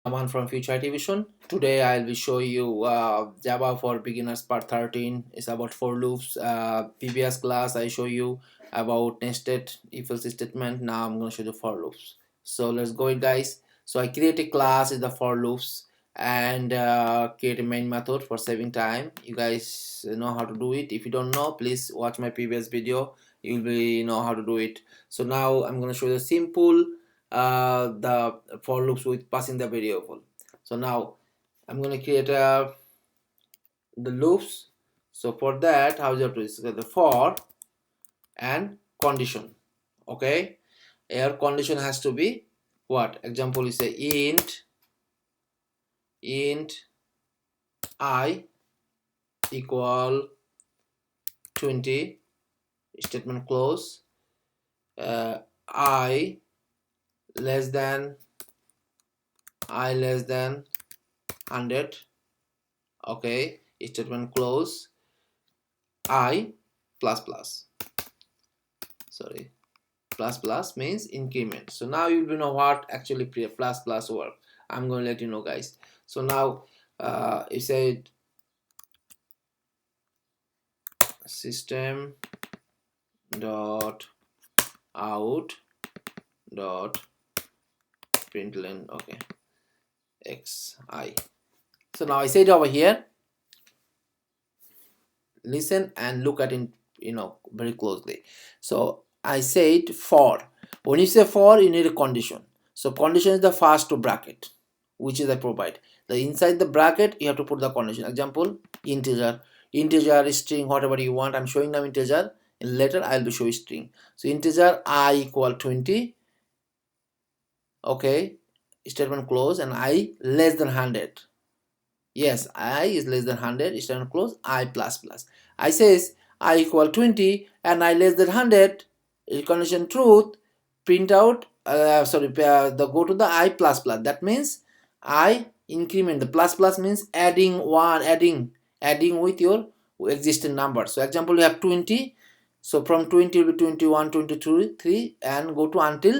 Aman from Future IT Vision. Today I'll be showing you Java for Beginners Part 13. It's about for loops. Previous class I show you about nested if else statement. Now I'm going to show you for loops. So let's go it, guys. So I create a class in the for loops and create a main method for saving time. You guys know how to do it. If you don't know, please watch my previous video. You'll be know how to do it. So now I'm going to show you the simple the for loops with passing the variable. So now I'm going to create the loops. So for that, how you have to do the for and condition. Okay, here condition has to be what? Example is say int I equal 20, statement close, I less than 100. Okay, statement close, I plus plus, sorry, plus plus means increment. So now you will know what actually plus plus work. I'm going to let you know, guys. So now it said system dot out dot println, okay, xi. So now I said over here, listen and look at it, very closely. So I said for. When you say for, you need a condition. So condition is the first bracket, which is I provide. The inside the bracket you have to put the condition. Example, integer, string, whatever you want. I'm showing now integer. Later I'll be showing string. So integer I equal 20. Okay, statement close, and I less than 100. Yes, I is less than 100, statement close, I plus plus. I says I equal 20 and I less than 100, condition truth, print out, the go to the I plus plus. That means I increment. The plus plus means adding one, adding with your existing number. So example, you have 20. So from 20 will be 21, 22, 3 and go to until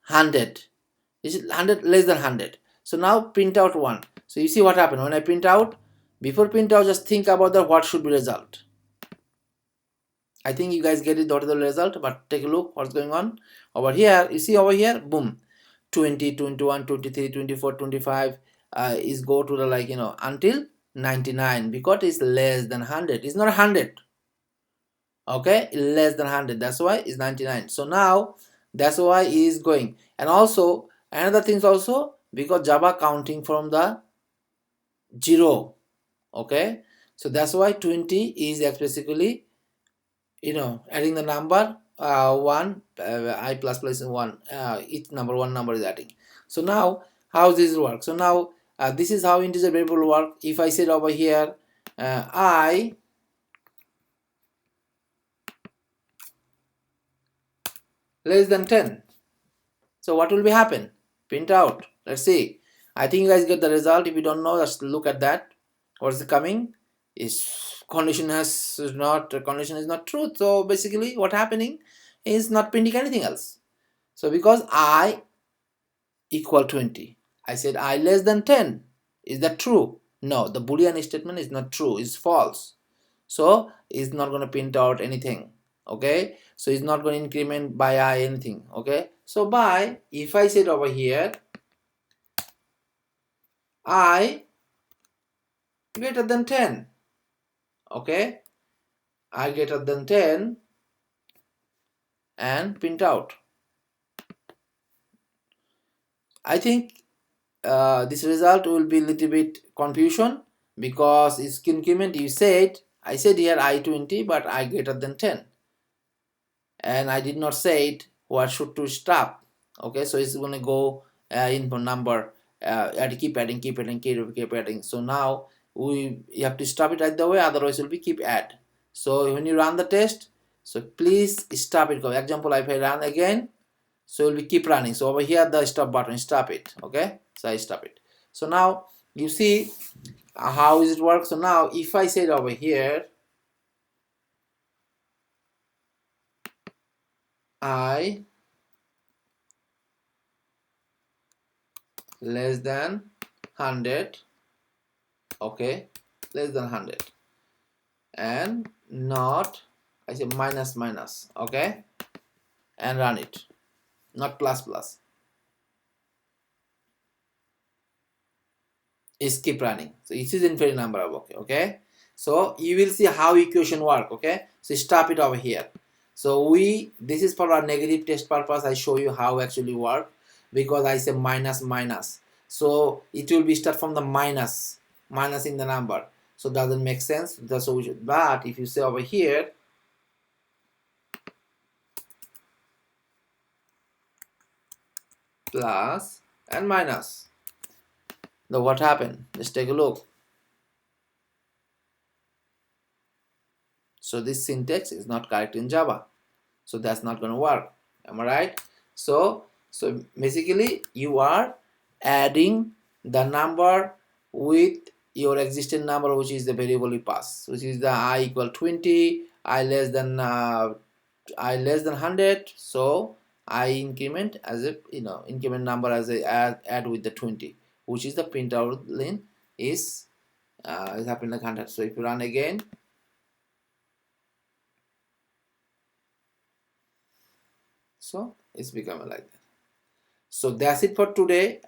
100. This is 100 less than 100. So now print out 1. So you see what happened when I print out. Before print out, just think about the what should be result. I think you guys get it, what is the result, but take a look what's going on over here. You see over here, boom, 20, 21, 23, 24, 25 is go to the until 99, because it's less than 100. It's not 100. Okay, less than 100, that's why it's 99. So now that's why it is going. And also another things also, because Java counting from the 0. Okay, so that's why 20 is basically adding the number 1, I plus plus 1, each number, one number is adding. So now how this works? So now this is how integer variable work. If I said over here I less than 10, so what will be happen? Print out. Let's see. I think you guys get the result. If you don't know, just look at that. What's coming is condition is not true. So basically what happening is not printing anything else. So because I equal 20, I said I less than 10. Is that true? No, the boolean statement is not true, it's false. So it's not going to print out anything. Okay, so it's not going to increment by I anything. Okay, so by, if I said over here I greater than 10, okay, I greater than 10 and print out. I think this result will be a little bit confusion, because it's increment. I said here I20, but I greater than 10, and I did not say it what should to stop. Okay, so it's going to go input number, keep adding. So now you have to stop it right the way, otherwise it will be keep add. So when you run the test, so please stop it. Example, if I run again, so it will be keep running. So over here the stop button, stop it. Okay, so I stop it. So now you see how is it work. So now if I say it over here I less than 100, okay, less than 100, and not, I say minus minus, okay, and run it, not plus plus. Is keep running. So this is infinite number of okay. So you will see how equation work, okay. So stop it over here. So this is for our negative test purpose. I show you how actually work, because I say minus minus, so it will be start from the minus in the number, so doesn't make sense the solution. But if you say over here plus and minus, then what happened? Let's take a look. So this syntax is not correct in Java, so that's not going to work. Am I right? So basically you are adding the number with your existing number, which is the variable you pass, which is the I equal 20, I less than 100. So I increment as a increment number as a add with the 20, which is the print out line is happening like 100. So if you run again, so it's becoming like that. So that's it for today.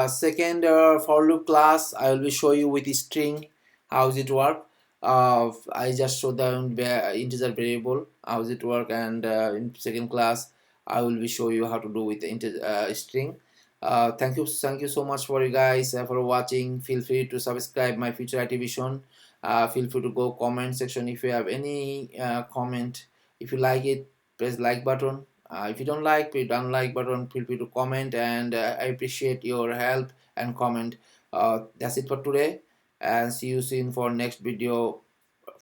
Second for loop class, I will be show you with the string how does it work. I just show the integer variable how does it work, and in second class I will be show you how to do with the integer string. Thank you so much for you guys for watching. Feel free to subscribe my future activation. Feel free to go comment section if you have any comment. If you like it, press like button. If you don't like, please unlike button. Feel free to comment, and I appreciate your help and comment. That's it for today, and see you soon for next video.